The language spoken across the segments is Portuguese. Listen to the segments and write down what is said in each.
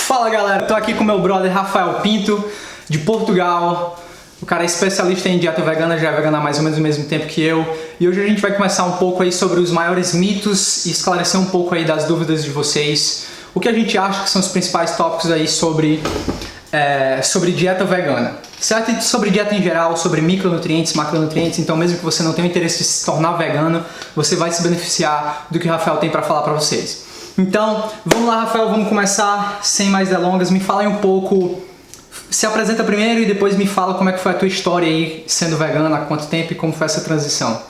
Fala galera, tô aqui com meu brother Rafael Pinto, de Portugal. O cara é especialista em dieta vegana, já é vegano há mais ou menos o mesmo tempo que eu. E hoje a gente vai começar um pouco aí sobre os maiores mitos e esclarecer um pouco aí das dúvidas de vocês. O que a gente acha que são os principais tópicos aí sobre dieta vegana. Certo? E sobre dieta em geral, sobre micronutrientes, macronutrientes. Então mesmo que você não tenha o interesse de se tornar vegano, você vai se beneficiar do que o Rafael tem para falar para vocês. Então, vamos lá, Rafael, vamos começar sem mais delongas. Me fala aí um pouco, se apresenta primeiro e depois me fala como é que foi a tua história aí sendo vegano, há quanto tempo e como foi essa transição.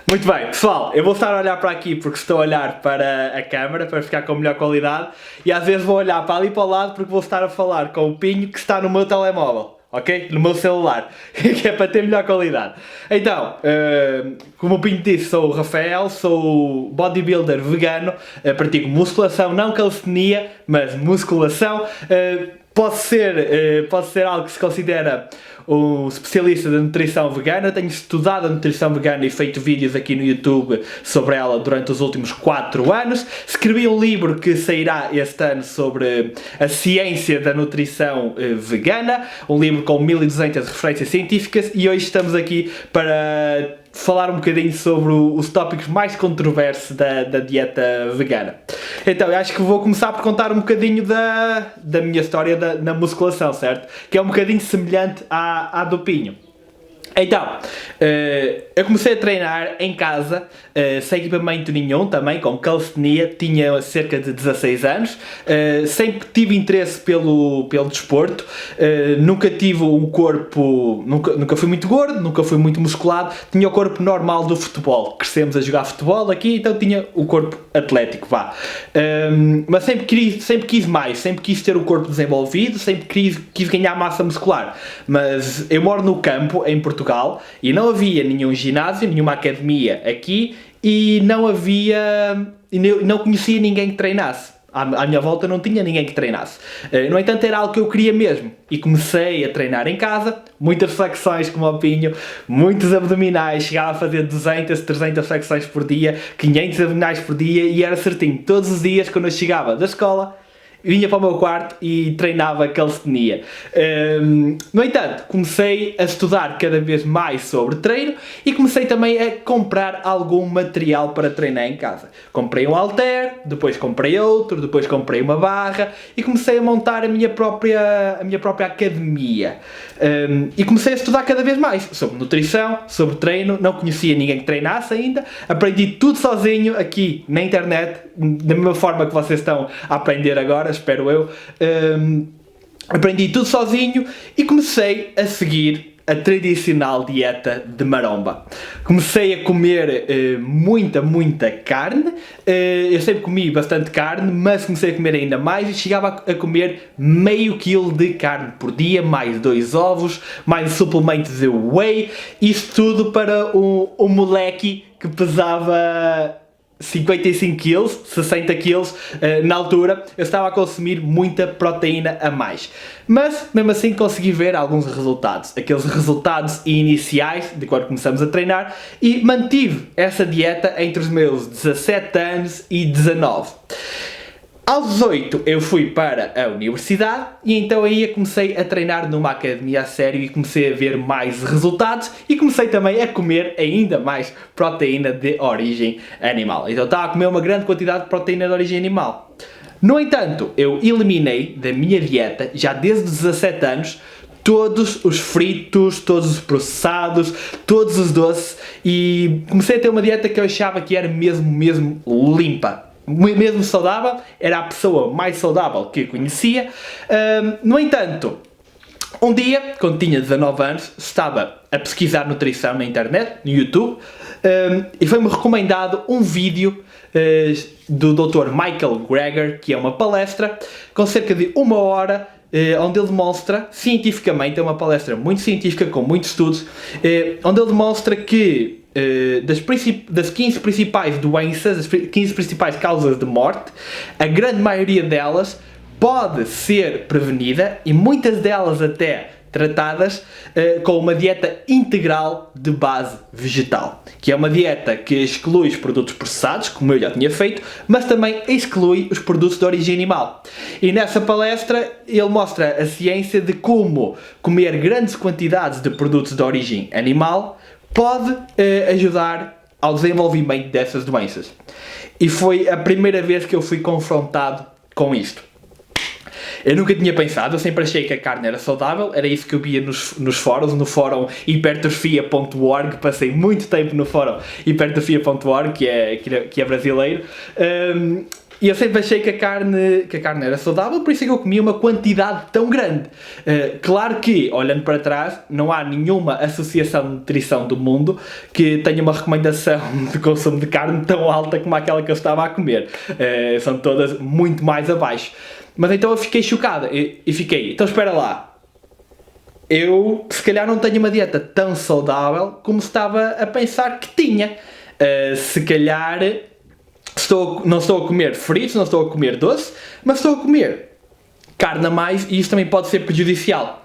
Muito bem, pessoal, eu vou estar a olhar para aqui porque estou a olhar para a câmera para ficar com melhor qualidade e às vezes vou olhar para ali para o lado porque vou estar a falar com o Pinho que está no meu telemóvel. Ok? No meu celular, que é para ter melhor qualidade. Então, como o Pinto disse, sou o Rafael, sou bodybuilder vegano, pratico musculação, não calistenia, mas musculação. Pode ser algo que se considera um especialista da nutrição vegana. Tenho estudado a nutrição vegana e feito vídeos aqui no YouTube sobre ela durante os últimos 4 anos. Escrevi um livro que sairá este ano sobre a ciência da nutrição vegana, um livro com 1200 referências científicas, e hoje estamos aqui para falar um bocadinho sobre os tópicos mais controversos da dieta vegana. Então, eu acho que vou começar por contar um bocadinho da minha história na musculação, certo? Que é um bocadinho semelhante à do Pinho. Então, eu comecei a treinar em casa, sem equipamento nenhum, também com calistenia, tinha cerca de 16 anos, sempre tive interesse pelo desporto, nunca tive um corpo, nunca fui muito gordo, nunca fui muito musculado, tinha o corpo normal do futebol, crescemos a jogar futebol aqui, então tinha o corpo atlético, vá. Mas sempre quis mais, sempre quis ter o corpo desenvolvido, sempre quis ganhar massa muscular, mas eu moro no campo, em Portugal, e não havia nenhum ginásio, nenhuma academia aqui e não conhecia ninguém que treinasse. À minha volta não tinha ninguém que treinasse. No entanto, era algo que eu queria mesmo. E comecei a treinar em casa, muitas flexões como o Pinho, muitos abdominais, chegava a fazer 200, 300 flexões por dia, 500 abdominais por dia, e era certinho. Todos os dias, quando eu chegava da escola, vinha para o meu quarto e treinava calistenia. No entanto, comecei a estudar cada vez mais sobre treino e comecei também a comprar algum material para treinar em casa. Comprei um halter, depois comprei outro, depois comprei uma barra e comecei a montar a minha própria academia. E comecei a estudar cada vez mais sobre nutrição, sobre treino. Não conhecia ninguém que treinasse ainda. Aprendi tudo sozinho aqui na internet, da mesma forma que vocês estão a aprender agora, espero eu. Aprendi tudo sozinho e comecei a seguir a tradicional dieta de maromba. Comecei a comer muita carne. Eu sempre comi bastante carne, mas comecei a comer ainda mais e chegava a comer meio quilo de carne por dia, mais 2 ovos, mais suplementos de whey. Isto tudo para um moleque que pesava 55 kg, 60 kg, na altura eu estava a consumir muita proteína a mais. Mas, mesmo assim, consegui ver alguns resultados. Aqueles resultados iniciais, de quando começamos a treinar, e mantive essa dieta entre os meus 17 anos e 19. Aos 18 eu fui para a universidade e então aí eu comecei a treinar numa academia a sério e comecei a ver mais resultados e comecei também a comer ainda mais proteína de origem animal. Então estava a comer uma grande quantidade de proteína de origem animal. No entanto, eu eliminei da minha dieta, já desde os 17 anos, todos os fritos, todos os processados, todos os doces, e comecei a ter uma dieta que eu achava que era mesmo limpa. Mesmo saudável, era a pessoa mais saudável que eu conhecia. No entanto, um dia, quando tinha 19 anos, estava a pesquisar nutrição na internet, no YouTube, e foi-me recomendado um vídeo do Dr. Michael Greger, que é uma palestra com cerca de 1 hora, onde ele demonstra cientificamente, é uma palestra muito científica, com muitos estudos, onde ele demonstra que das 15 principais doenças, as 15 principais causas de morte, a grande maioria delas pode ser prevenida e muitas delas até tratadas com uma dieta integral de base vegetal, que é uma dieta que exclui os produtos processados, como eu já tinha feito, mas também exclui os produtos de origem animal. E nessa palestra ele mostra a ciência de como comer grandes quantidades de produtos de origem animal pode ajudar ao desenvolvimento dessas doenças. E foi a primeira vez que eu fui confrontado com isto. Eu nunca tinha pensado, eu sempre achei que a carne era saudável, era isso que eu via nos fóruns, no fórum hipertrofia.org, passei muito tempo no fórum hipertrofia.org, que é brasileiro, e eu sempre achei que a carne era saudável, por isso é que eu comia uma quantidade tão grande. Claro que, olhando para trás, não há nenhuma associação de nutrição do mundo que tenha uma recomendação de consumo de carne tão alta como aquela que eu estava a comer. São todas muito mais abaixo. Mas então eu fiquei chocado e fiquei, então espera lá, eu se calhar não tenho uma dieta tão saudável como estava a pensar que tinha. Se calhar não estou a comer fritos, não estou a comer doce, mas estou a comer carne a mais e isso também pode ser prejudicial.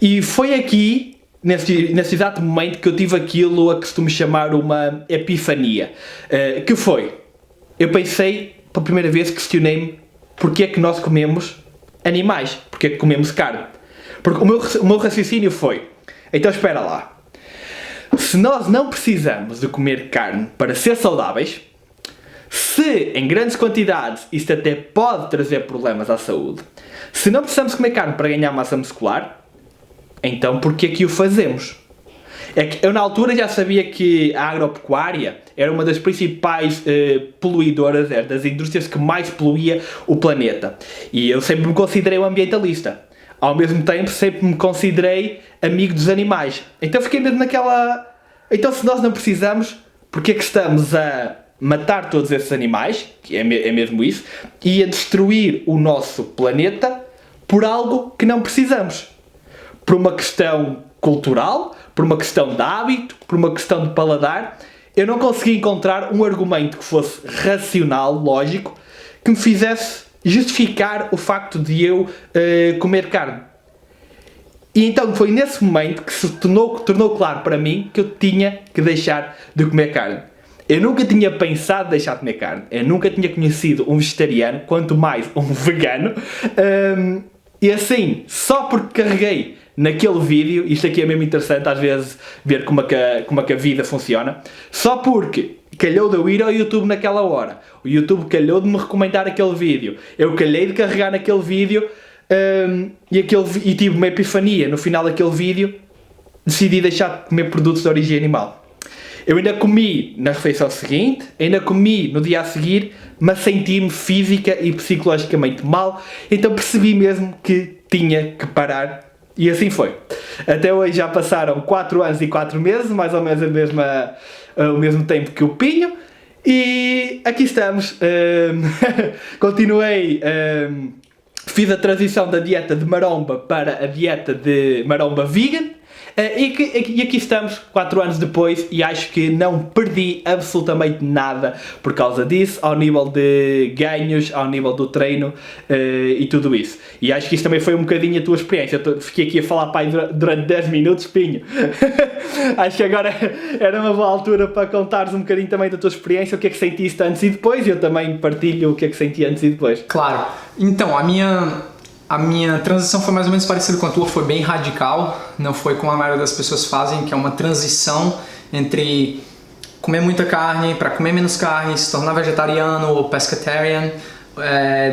E foi aqui, nesse exato momento, que eu tive aquilo a que costumo chamar uma epifania. Que foi, eu pensei, pela primeira vez questionei-me porque é que nós comemos animais, porque é que comemos carne. Porque o meu raciocínio foi, então espera lá, se nós não precisamos de comer carne para ser saudáveis, se em grandes quantidades isto até pode trazer problemas à saúde, se não precisamos comer carne para ganhar massa muscular, então porquê é que o fazemos? É que eu na altura já sabia que a agropecuária era uma das principais poluidoras, das indústrias que mais poluía o planeta. E eu sempre me considerei um ambientalista. Ao mesmo tempo sempre me considerei amigo dos animais. Então fiquei mesmo naquela... Então se nós não precisamos, porque é que estamos a matar todos esses animais, que é mesmo isso, e a destruir o nosso planeta por algo que não precisamos? Por uma questão cultural, por uma questão de hábito, por uma questão de paladar, eu não consegui encontrar um argumento que fosse racional, lógico, que me fizesse justificar o facto de eu comer carne. E então foi nesse momento que se tornou claro para mim que eu tinha que deixar de comer carne. Eu nunca tinha pensado deixar de comer carne, eu nunca tinha conhecido um vegetariano, quanto mais um vegano, e assim, só porque carreguei naquele vídeo, isto aqui é mesmo interessante às vezes ver como é que a vida funciona, só porque calhou de eu ir ao YouTube naquela hora, o YouTube calhou de me recomendar aquele vídeo, eu calhei de carregar naquele vídeo e tive uma epifania no final daquele vídeo, decidi deixar de comer produtos de origem animal. Eu ainda comi na refeição seguinte, ainda comi no dia a seguir, mas senti-me física e psicologicamente mal, então percebi mesmo que tinha que parar. E assim foi. Até hoje já passaram 4 anos e 4 meses, mais ou menos o mesmo tempo que o Pinho. E aqui estamos. Continuei, fiz a transição da dieta de maromba para a dieta de maromba vegan. E aqui estamos, 4 anos depois, e acho que não perdi absolutamente nada por causa disso, ao nível de ganhos, ao nível do treino e tudo isso. E acho que isso também foi um bocadinho a tua experiência. Eu fiquei aqui a falar durante 10 minutos, Pinho. Acho que agora era uma boa altura para contares um bocadinho também da tua experiência, o que é que sentiste antes e depois, e eu também partilho o que é que senti antes e depois. Claro. Então, a minha transição foi mais ou menos parecida com a tua, foi bem radical, não foi como a maioria das pessoas fazem, que é uma transição entre comer muita carne para comer menos carne, se tornar vegetariano ou pescatarian,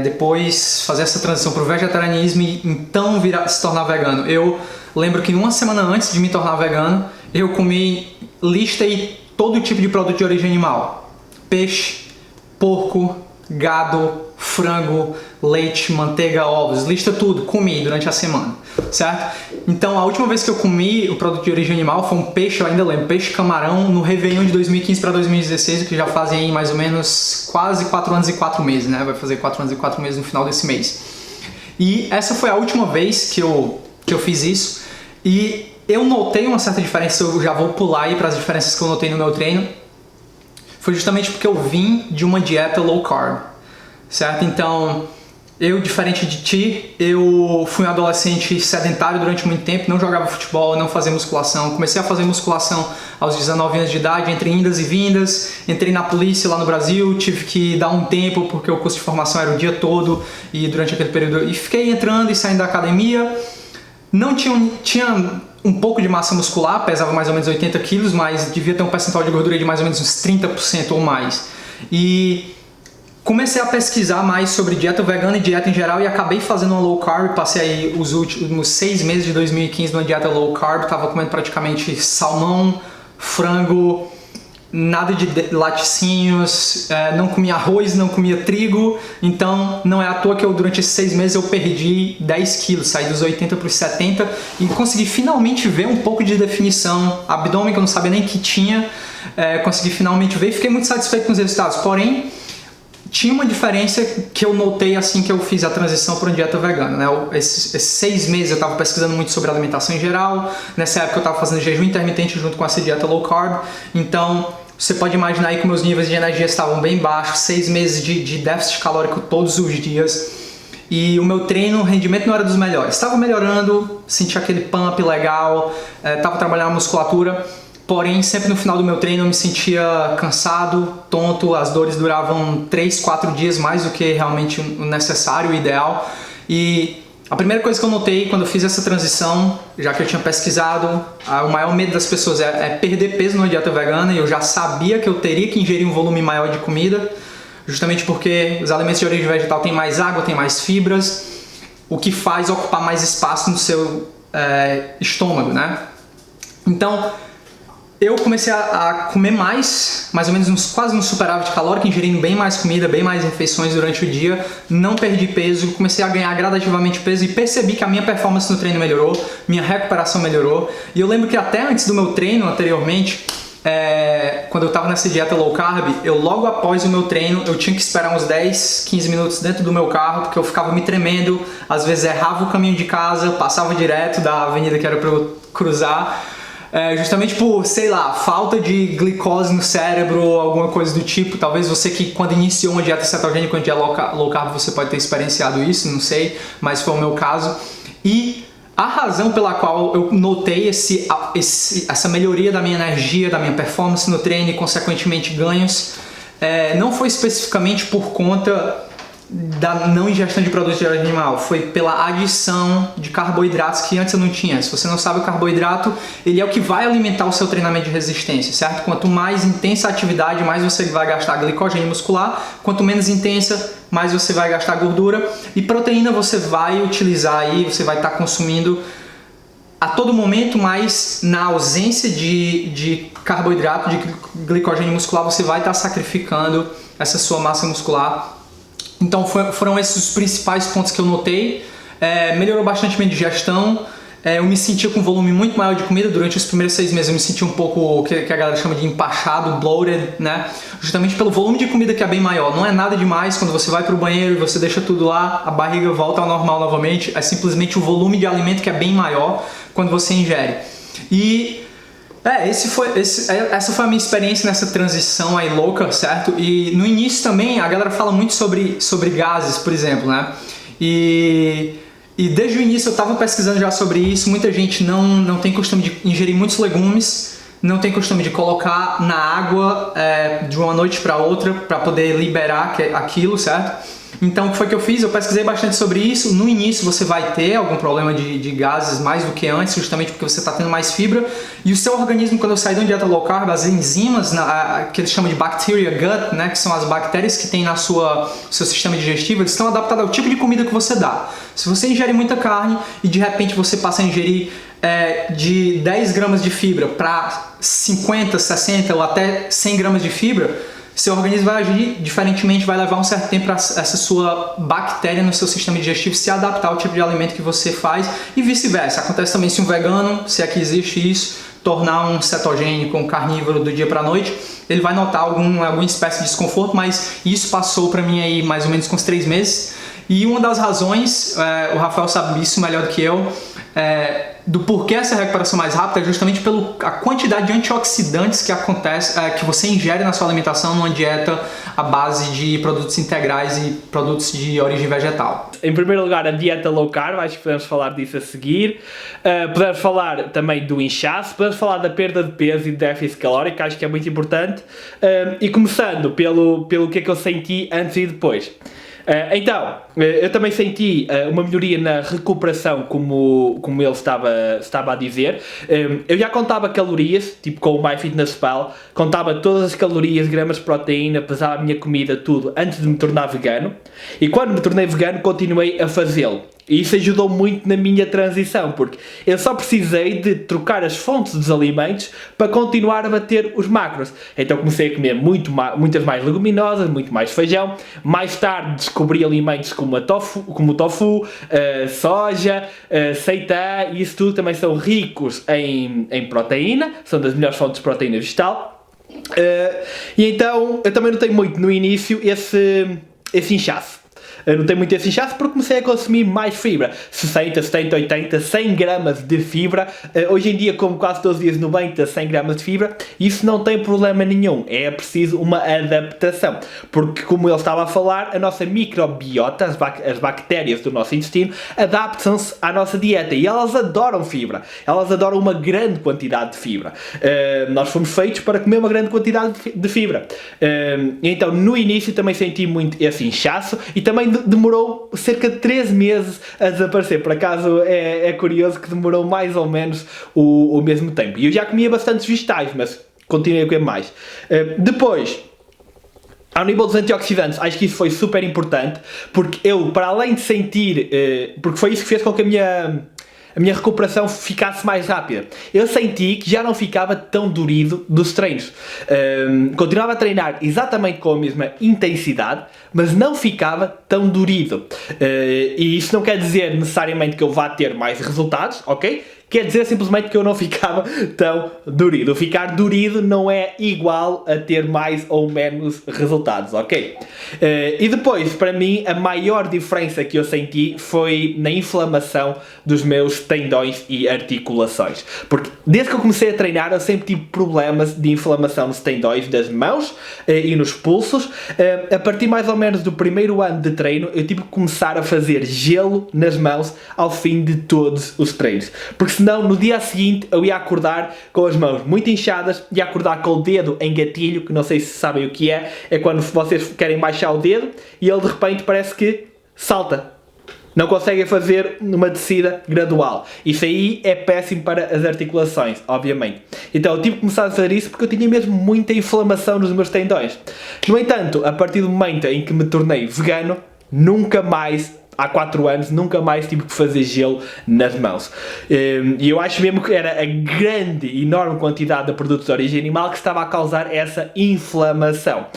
depois fazer essa transição para o vegetarianismo e então se tornar vegano. Eu lembro que uma semana antes de me tornar vegano, eu listei todo tipo de produto de origem animal: peixe, porco, gado, frango, leite, manteiga, ovos, lista tudo, comi durante a semana, certo? Então a última vez que eu comi o produto de origem animal foi um peixe, eu ainda lembro, peixe camarão no Réveillon de 2015 para 2016, que já fazem aí mais ou menos quase 4 anos e 4 meses, né? Vai fazer 4 anos e 4 meses no final desse mês. E essa foi a última vez que eu fiz isso, e eu notei uma certa diferença, eu já vou pular aí para as diferenças que eu notei no meu treino. Foi justamente porque eu vim de uma dieta low carb, certo? Então, Eu, diferente de ti, eu fui um adolescente sedentário durante muito tempo, não jogava futebol, não fazia musculação. Comecei a fazer musculação aos 19 anos de idade, entre indas e vindas. Entrei na polícia lá no Brasil, tive que dar um tempo porque o curso de formação era o dia todo e durante aquele período e fiquei entrando e saindo da academia. Não tinha um pouco de massa muscular, pesava mais ou menos 80 quilos, mas devia ter um percentual de gordura de mais ou menos uns 30% ou mais. E comecei a pesquisar mais sobre dieta vegana e dieta em geral e acabei fazendo uma low carb. Passei aí os últimos 6 meses de 2015 numa dieta low carb, estava comendo praticamente salmão, frango, nada de laticínios, não comia arroz, não comia trigo. Então não é à toa que durante esses 6 meses eu perdi 10 quilos, saí dos 80 para os 70 e consegui finalmente ver um pouco de definição, abdômen que eu não sabia nem que tinha, consegui finalmente ver e fiquei muito satisfeito com os resultados. Porém, tinha uma diferença que eu notei assim que eu fiz a transição para uma dieta vegana, né? Esses 6 meses eu estava pesquisando muito sobre alimentação em geral. Nessa época eu estava fazendo jejum intermitente junto com essa dieta low carb. Então você pode imaginar aí que meus níveis de energia estavam bem baixos, 6 meses de déficit calórico todos os dias. E o meu treino, o rendimento não era dos melhores. Estava melhorando, sentia aquele pump legal, estava trabalhando a musculatura. Porém, sempre no final do meu treino eu me sentia cansado, tonto, as dores duravam 3, 4 dias mais do que realmente o necessário, o ideal. E a primeira coisa que eu notei quando eu fiz essa transição, já que eu tinha pesquisado, o maior medo das pessoas é perder peso numa dieta vegana, e eu já sabia que eu teria que ingerir um volume maior de comida, justamente porque os alimentos de origem vegetal têm mais água, têm mais fibras, o que faz ocupar mais espaço no seu estômago, né? Então, eu comecei a comer mais ou menos quase um superávit calórico, ingerindo bem mais comida, bem mais refeições durante o dia, não perdi peso, comecei a ganhar gradativamente peso e percebi que a minha performance no treino melhorou, minha recuperação melhorou. E eu lembro que até antes do meu treino, anteriormente, quando eu estava nessa dieta low carb, eu logo após o meu treino, eu tinha que esperar uns 10, 15 minutos dentro do meu carro, porque eu ficava me tremendo, às vezes errava o caminho de casa, passava direto da avenida que era para eu cruzar, justamente por, sei lá, falta de glicose no cérebro ou alguma coisa do tipo. Talvez você que quando iniciou uma dieta cetogênica, uma dieta low carb, você pode ter experienciado isso, não sei, mas foi o meu caso. E a razão pela qual eu notei essa melhoria da minha energia, da minha performance no treino e consequentemente ganhos, não foi especificamente por conta da não ingestão de produtos de origem animal, foi pela adição de carboidratos que antes eu não tinha. Se você não sabe, o carboidrato ele é o que vai alimentar o seu treinamento de resistência, certo? Quanto mais intensa a atividade, mais você vai gastar glicogênio muscular, quanto menos intensa, mais você vai gastar gordura, e proteína você vai utilizar aí, você vai estar consumindo a todo momento, mas na ausência de carboidrato, de glicogênio muscular, você vai estar sacrificando essa sua massa muscular. Então foram esses os principais pontos que eu notei. Melhorou bastante minha digestão, eu me sentia com um volume muito maior de comida. Durante os primeiros 6 meses eu me sentia um pouco, o que a galera chama de empachado, bloated, né? Justamente pelo volume de comida que é bem maior. Não é nada demais quando você vai para o banheiro e você deixa tudo lá, a barriga volta ao normal novamente. É simplesmente o volume de alimento que é bem maior quando você ingere. E essa foi a minha experiência nessa transição aí louca, certo? E no início também a galera fala muito sobre gases, por exemplo, né? E desde o início eu estava pesquisando já sobre isso. Muita gente não tem costume de ingerir muitos legumes, não tem costume de colocar na água de uma noite para outra para poder liberar aquilo, certo? Então o que foi que eu fiz? Eu pesquisei bastante sobre isso. No início você vai ter algum problema de gases mais do que antes, justamente porque você está tendo mais fibra. E o seu organismo, quando eu saí de uma dieta low carb, as enzimas, que eles chamam de bacteria gut, né, que são as bactérias que tem no seu sistema digestivo, eles estão adaptados ao tipo de comida que você dá. Se você ingere muita carne e de repente você passa a ingerir de 10 gramas de fibra para 50, 60 ou até 100 gramas de fibra, seu organismo vai agir diferentemente, vai levar um certo tempo para essa sua bactéria no seu sistema digestivo se adaptar ao tipo de alimento que você faz e vice-versa. Acontece também se um vegano, se é que existe isso, tornar um cetogênico, um carnívoro do dia para a noite, ele vai notar alguma espécie de desconforto, mas isso passou para mim aí mais ou menos com uns 3 meses. E uma das razões, o Rafael sabe isso melhor do que eu, do porquê essa recuperação mais rápida é justamente pela quantidade de antioxidantes que acontece, que você ingere na sua alimentação numa dieta à base de produtos integrais e produtos de origem vegetal. Em primeiro lugar, a dieta low carb, acho que podemos falar disso a seguir. Podemos falar também do inchaço, podemos falar da perda de peso e de déficit calórico, acho que é muito importante. E começando pelo que é que eu senti antes e depois. Então, eu também senti uma melhoria na recuperação, como ele estava a dizer. Eu já contava calorias, tipo com o MyFitnessPal, contava todas as calorias, gramas de proteína, pesava a minha comida, tudo, antes de me tornar vegano. E quando me tornei vegano, continuei a fazê-lo. E isso ajudou muito na minha transição, porque eu só precisei de trocar as fontes dos alimentos para continuar a bater os macros. Então comecei a comer muitas mais leguminosas, muito mais feijão. Mais tarde descobri alimentos como o tofu, soja, seitã, e isso tudo também são ricos em proteína, são das melhores fontes de proteína vegetal. E então eu também notei muito no início esse inchaço. Eu não tenho muito esse inchaço porque comecei a consumir mais fibra. 60, 70, 80, 100 gramas de fibra. Hoje em dia como quase todos os dias 90, 100 gramas de fibra. Isso não tem problema nenhum. É preciso uma adaptação. Porque como ele estava a falar, a nossa microbiota, as bactérias do nosso intestino, adaptam-se à nossa dieta. E elas adoram fibra. Elas adoram uma grande quantidade de fibra. Nós fomos feitos para comer uma grande quantidade de fibra. Então no início também senti muito esse inchaço. E também demorou cerca de 3 meses a desaparecer. Por acaso é curioso que demorou mais ou menos o mesmo tempo. E eu já comia bastantes vegetais, mas continuei a comer mais. Depois, ao nível dos antioxidantes, acho que isso foi super importante, porque eu, para além de sentir, porque foi isso que fez com que a minha recuperação ficasse mais rápida. Eu senti que já não ficava tão dorido dos treinos. Continuava a treinar exatamente com a mesma intensidade, mas não ficava tão dorido. E isso não quer dizer necessariamente que eu vá ter mais resultados, ok? Quer dizer simplesmente que eu não ficava tão dorido. Ficar dorido não é igual a ter mais ou menos resultados, ok? E depois, para mim, a maior diferença que eu senti foi na inflamação dos meus tendões e articulações. Porque desde que eu comecei a treinar, eu sempre tive problemas de inflamação nos tendões das mãos e nos pulsos. A partir mais ou menos do primeiro ano de treino, eu tive que começar a fazer gelo nas mãos ao fim de todos os treinos. Porque senão no dia seguinte eu ia acordar com as mãos muito inchadas, ia acordar com o dedo em gatilho, que não sei se sabem o que é quando vocês querem baixar o dedo e ele de repente parece que salta. Não conseguem fazer uma descida gradual. Isso aí é péssimo para as articulações, obviamente. Então eu tive que começar a fazer isso porque eu tinha mesmo muita inflamação nos meus tendões. No entanto, a partir do momento em que me tornei vegano, nunca mais, há 4 anos, nunca mais tive que fazer gelo nas mãos. E eu acho mesmo que era a grande, enorme quantidade de produtos de origem animal que estava a causar essa inflamação.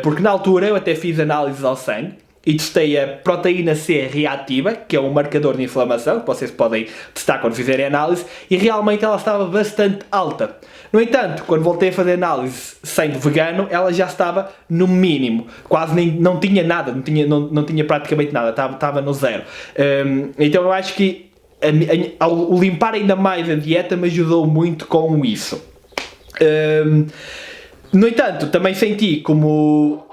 Porque na altura eu até fiz análises ao sangue e testei a proteína C reativa, que é um marcador de inflamação, que vocês podem testar quando fizerem análise, e realmente ela estava bastante alta. No entanto, quando voltei a fazer análise sendo vegano, ela já estava no mínimo, quase não tinha nada, não tinha praticamente nada, estava no zero. Então eu acho que ao limpar ainda mais a dieta me ajudou muito com isso. No entanto, também senti como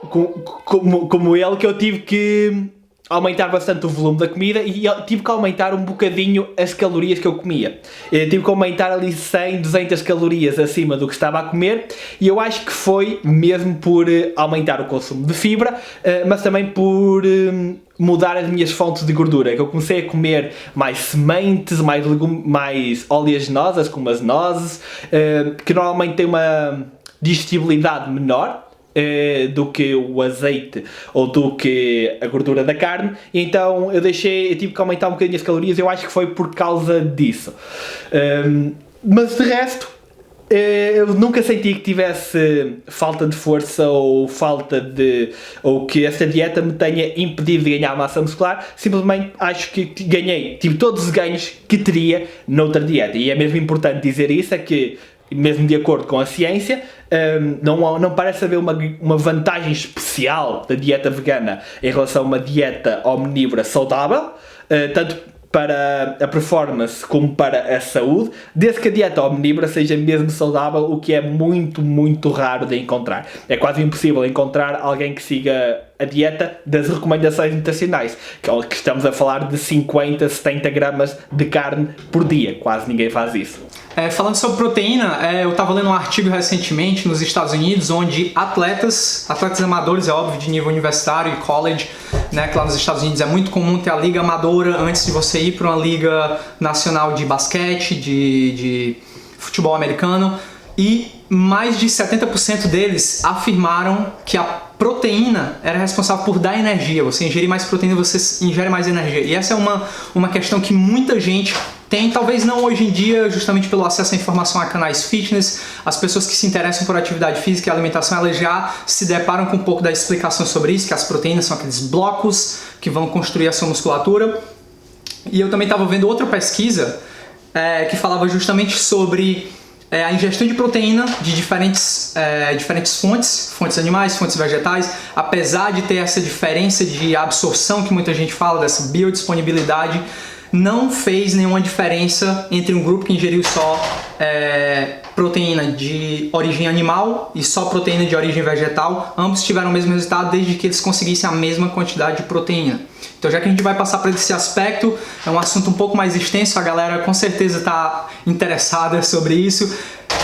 ele que eu tive que aumentar bastante o volume da comida e tive que aumentar um bocadinho as calorias que eu comia. Eu tive que aumentar ali 100, 200 calorias acima do que estava a comer e eu acho que foi mesmo por aumentar o consumo de fibra, mas também por mudar as minhas fontes de gordura, que eu comecei a comer mais sementes, mais oleaginosas, como as nozes, que normalmente têm uma digestibilidade menor do que o azeite ou do que a gordura da carne, e então eu tive que aumentar um bocadinho as calorias. Eu acho que foi por causa disso, mas de resto eu nunca senti que tivesse falta de força ou que esta dieta me tenha impedido de ganhar massa muscular. Simplesmente acho que tive todos os ganhos que teria noutra dieta, e é mesmo importante dizer isso, é que mesmo de acordo com a ciência, não parece haver uma vantagem especial da dieta vegana em relação a uma dieta omnívora saudável, tanto para a performance como para a saúde, desde que a dieta omnívora seja mesmo saudável, o que é muito, muito raro de encontrar. É quase impossível encontrar alguém que siga a dieta das recomendações nutricionais, que estamos a falar de 50, 70 gramas de carne por dia. Quase ninguém faz isso. Falando sobre proteína, eu estava lendo um artigo recentemente nos Estados Unidos, onde atletas amadores, é óbvio, de nível universitário e college, né, que lá nos Estados Unidos é muito comum ter a liga amadora antes de você ir para uma liga nacional de basquete, de futebol americano, e mais de 70% deles afirmaram que a proteína era responsável por dar energia. Você ingere mais proteína, você ingere mais energia. E essa é uma questão que muita gente tem, talvez não hoje em dia, justamente pelo acesso à informação a canais fitness. As pessoas que se interessam por atividade física e alimentação, elas já se deparam com um pouco da explicação sobre isso, que as proteínas são aqueles blocos que vão construir a sua musculatura. E eu também estava vendo outra pesquisa que falava justamente sobre a ingestão de proteína de diferentes fontes animais, fontes vegetais. Apesar de ter essa diferença de absorção que muita gente fala, dessa biodisponibilidade, não fez nenhuma diferença entre um grupo que ingeriu só proteína de origem animal e só proteína de origem vegetal. Ambos tiveram o mesmo resultado desde que eles conseguissem a mesma quantidade de proteína. Então, já que a gente vai passar por esse aspecto, é um assunto um pouco mais extenso, a galera com certeza está interessada sobre isso.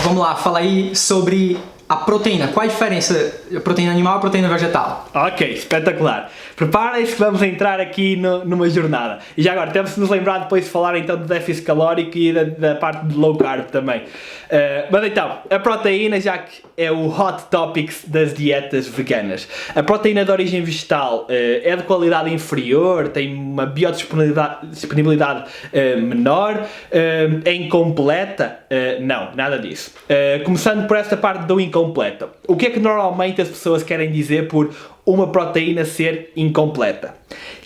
Vamos lá, fala aí sobre a proteína. Qual a diferença da proteína animal e proteína vegetal? Ok, espetacular. Preparem-se que vamos entrar aqui numa jornada. E já agora, temos de nos lembrar depois de falar então do déficit calórico e da parte de low carb também. Mas então, a proteína, já que é o hot topics das dietas veganas. A proteína de origem vegetal é de qualidade inferior, tem uma biodisponibilidade menor, é incompleta? Não, nada disso. Começando por esta parte do incompleto. O que é que normalmente as pessoas querem dizer por uma proteína ser incompleta?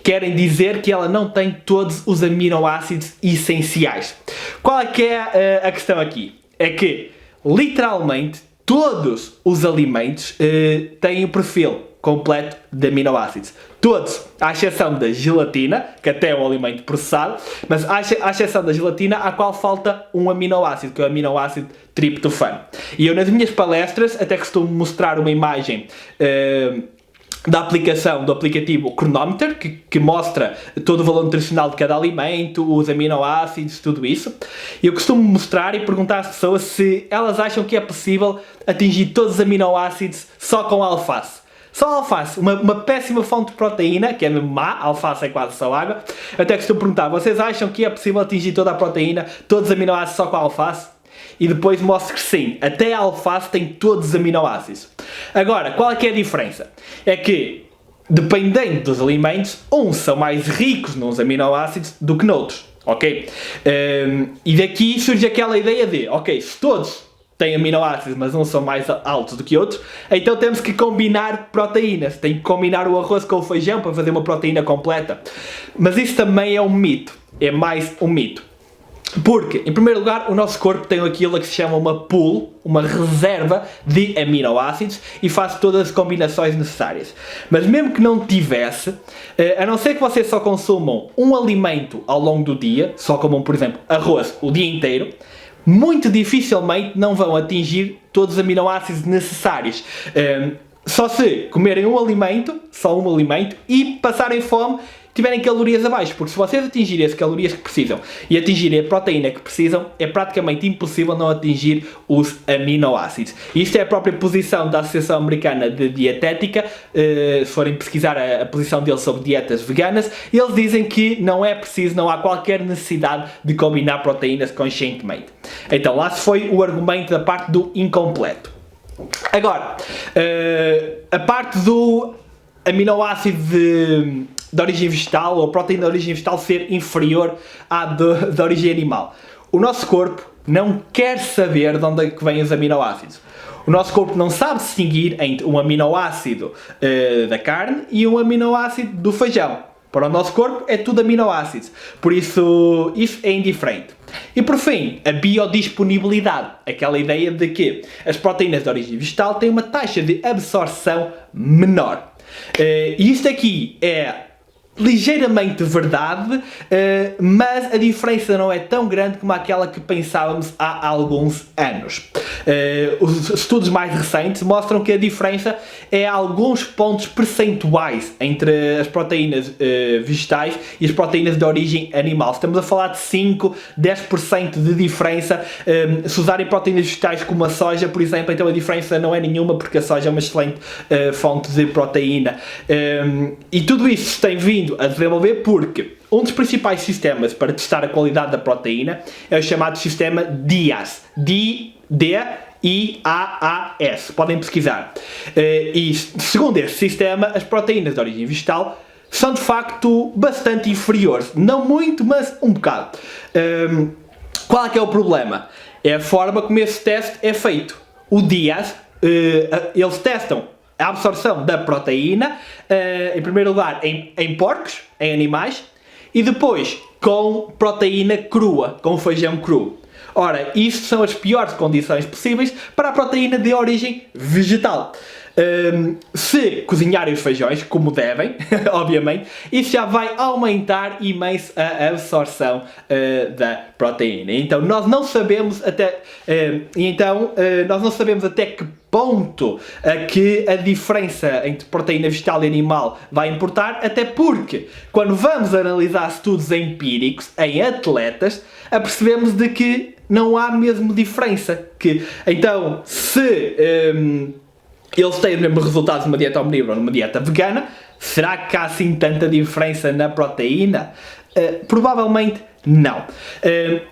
Querem dizer que ela não tem todos os aminoácidos essenciais. Qual é que é a questão aqui? É que, literalmente, todos os alimentos têm o perfil completo de aminoácidos. Todos, à exceção da gelatina, que até é um alimento processado, mas à exceção da gelatina, à qual falta um aminoácido, que é o aminoácido triptofano. E eu, nas minhas palestras, até costumo mostrar uma imagem da aplicação do aplicativo Chronometer, que mostra todo o valor nutricional de cada alimento, os aminoácidos, tudo isso. E eu costumo mostrar e perguntar às pessoas se elas acham que é possível atingir todos os aminoácidos só com alface. Só alface, uma péssima fonte de proteína, que é mesmo má, alface é quase só água. Eu até costumo perguntar, vocês acham que é possível atingir toda a proteína, todos os aminoácidos só com alface? E depois mostro que sim, até a alface tem todos os aminoácidos. Agora, qual é que é a diferença? É que, dependendo dos alimentos, uns são mais ricos nos aminoácidos do que noutros, ok? E daqui surge aquela ideia de, ok, se todos têm aminoácidos, mas uns são mais altos do que outros, então temos que combinar proteínas. Tem que combinar o arroz com o feijão para fazer uma proteína completa. Mas isso também é um mito. É mais um mito. Porque, em primeiro lugar, o nosso corpo tem aquilo que se chama uma pool, uma reserva de aminoácidos e faz todas as combinações necessárias. Mas mesmo que não tivesse, a não ser que vocês só consumam um alimento ao longo do dia, só comam, por exemplo, arroz o dia inteiro, muito dificilmente não vão atingir todos os aminoácidos necessários. Só se comerem um alimento, só um alimento, e passarem fome, tiverem calorias abaixo, porque se vocês atingirem as calorias que precisam e atingirem a proteína que precisam, é praticamente impossível não atingir os aminoácidos. Isto é a própria posição da Associação Americana de Dietética. Se forem pesquisar a posição deles sobre dietas veganas, eles dizem que não é preciso, não há qualquer necessidade de combinar proteínas conscientemente. Então lá se foi o argumento da parte do incompleto. Agora, a parte do aminoácido de origem vegetal, ou proteína de origem vegetal ser inferior à de origem animal. O nosso corpo não quer saber de onde é que vêm os aminoácidos. O nosso corpo não sabe distinguir entre um aminoácido da carne e um aminoácido do feijão. Para o nosso corpo é tudo aminoácidos. Por isso é indiferente. E por fim, a biodisponibilidade. Aquela ideia de que as proteínas de origem vegetal têm uma taxa de absorção menor. E isto aqui é ligeiramente verdade, mas a diferença não é tão grande como aquela que pensávamos há alguns anos. Os estudos mais recentes mostram que a diferença é alguns pontos percentuais entre as proteínas vegetais e as proteínas de origem animal. Estamos a falar de 5, 10% de diferença. Se usarem proteínas vegetais como a soja, por exemplo, então a diferença não é nenhuma, porque a soja é uma excelente fonte de proteína. E tudo isso se tem vindo a desenvolver porque um dos principais sistemas para testar a qualidade da proteína é o chamado sistema DIAAS. D-I-A-A-S. Podem pesquisar. E segundo este sistema, as proteínas de origem vegetal são de facto bastante inferiores. Não muito, mas um bocado. Qual é que é o problema? É a forma como esse teste é feito. O DIAAS, eles testam a absorção da proteína, em primeiro lugar em porcos, em animais, e depois com proteína crua, com feijão cru. Ora, isto são as piores condições possíveis para a proteína de origem vegetal. Se cozinharem os feijões, como devem, obviamente, isso já vai aumentar imenso a absorção da proteína. Então nós não sabemos até que ponto que a diferença entre proteína vegetal e animal vai importar, até porque quando vamos analisar estudos empíricos em atletas, apercebemos de que não há mesmo diferença. Então, se eles têm os mesmos resultados numa dieta omnívora ou numa dieta vegana, será que há assim tanta diferença na proteína? Provavelmente não.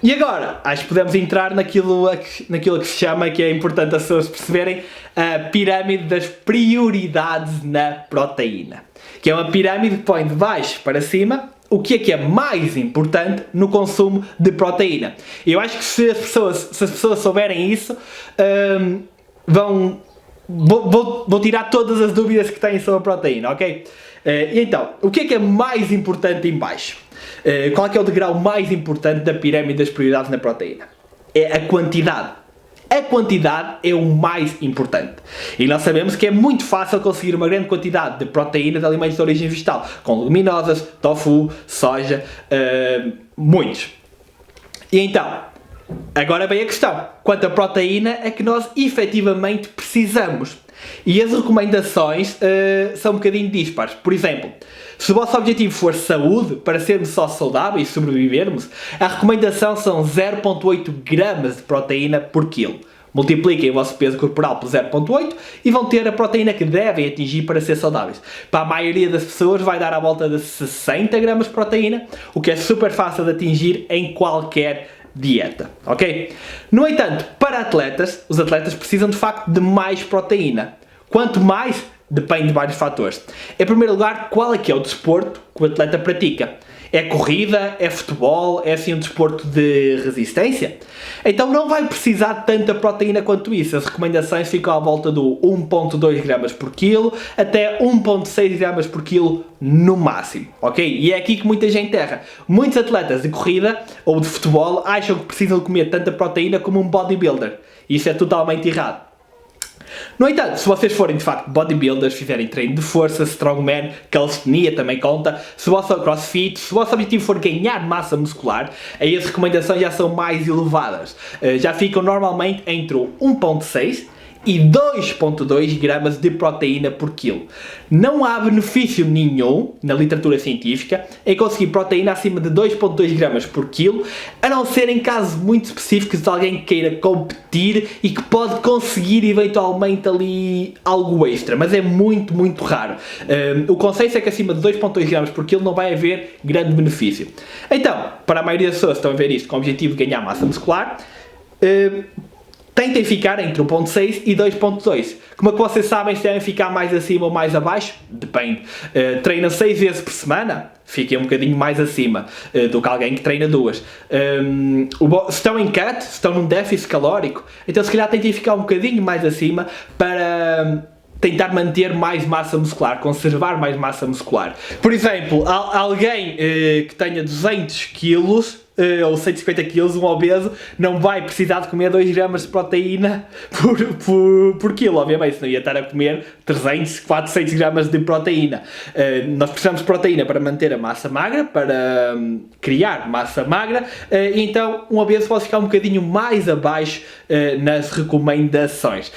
E agora, acho que podemos entrar naquilo que se chama, que é importante as pessoas perceberem, a pirâmide das prioridades na proteína. Que é uma pirâmide que põe de baixo para cima o que é mais importante no consumo de proteína. Eu acho que se as pessoas souberem isso, vou tirar todas as dúvidas que têm sobre a proteína, ok? E então, o que é mais importante em baixo? Qual é o degrau mais importante da pirâmide das prioridades na proteína? É a quantidade. A quantidade é o mais importante. E nós sabemos que é muito fácil conseguir uma grande quantidade de proteína de alimentos de origem vegetal, com leguminosas, tofu, soja, muitos. E então, agora vem a questão: quanta proteína é que nós efetivamente precisamos? E as recomendações são um bocadinho dispares. Por exemplo, se o vosso objetivo for saúde, para sermos só saudáveis e sobrevivermos, a recomendação são 0,8 gramas de proteína por quilo. Multipliquem o vosso peso corporal por 0,8 e vão ter a proteína que devem atingir para ser saudáveis. Para a maioria das pessoas vai dar à volta de 60 gramas de proteína, o que é super fácil de atingir em qualquer dieta, ok? No entanto, para atletas, os atletas precisam de facto de mais proteína. Quanto mais, depende de vários fatores. Em primeiro lugar, qual é que é o desporto que o atleta pratica? É corrida? É futebol? É assim um desporto de resistência? Então não vai precisar de tanta proteína quanto isso. As recomendações ficam à volta do 1,2 gramas por quilo até 1,6 gramas por quilo no máximo, ok? E é aqui que muita gente erra. Muitos atletas de corrida ou de futebol acham que precisam comer tanta proteína como um bodybuilder. Isso é totalmente errado. No entanto, se vocês forem de facto bodybuilders, fizerem treino de força, strongman, calistenia também conta, se o vosso crossfit, se o vosso objetivo for ganhar massa muscular, aí as recomendações já são mais elevadas. Já ficam normalmente entre o 1,6 e 2,2 gramas de proteína por quilo. Não há benefício nenhum na literatura científica em conseguir proteína acima de 2,2 gramas por quilo, a não ser em casos muito específicos de alguém que queira competir e que pode conseguir eventualmente ali algo extra, mas é muito, muito raro. O consenso é que acima de 2,2 gramas por quilo não vai haver grande benefício. Então, para a maioria das pessoas que estão a ver isto com o objetivo de ganhar massa muscular, tentem ficar entre 1,6 e 2,2. Como é que vocês sabem se devem ficar mais acima ou mais abaixo? Depende. Treinam 6 vezes por semana? Fiquem um bocadinho mais acima do que alguém que treina 2. Se estão em cut, se estão num déficit calórico, então se calhar tentem ficar um bocadinho mais acima para tentar manter mais massa muscular, conservar mais massa muscular. Por exemplo, alguém que tenha 200 kg ou 150 kg, um obeso não vai precisar de comer 2 gramas de proteína por quilo, obviamente, senão ia estar a comer 300, 400 gramas de proteína. Nós precisamos de proteína para manter a massa magra, para criar massa magra, então um obeso pode ficar um bocadinho mais abaixo nas recomendações.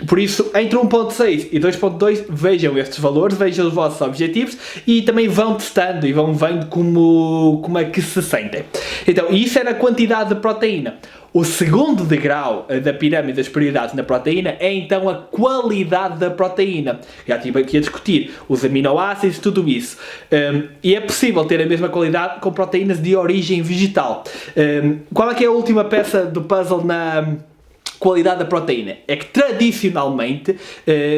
Por isso, entre 1.6 e 2.2, vejam estes valores, vejam os vossos objetivos e também vão testando e vão vendo como é que se sentem. Então, isso era a quantidade de proteína. O segundo degrau da pirâmide das prioridades na proteína é então a qualidade da proteína. Já estive aqui a discutir os aminoácidos, tudo isso. E é possível ter a mesma qualidade com proteínas de origem vegetal. Qual é que é a última peça do puzzle na qualidade da proteína? É que tradicionalmente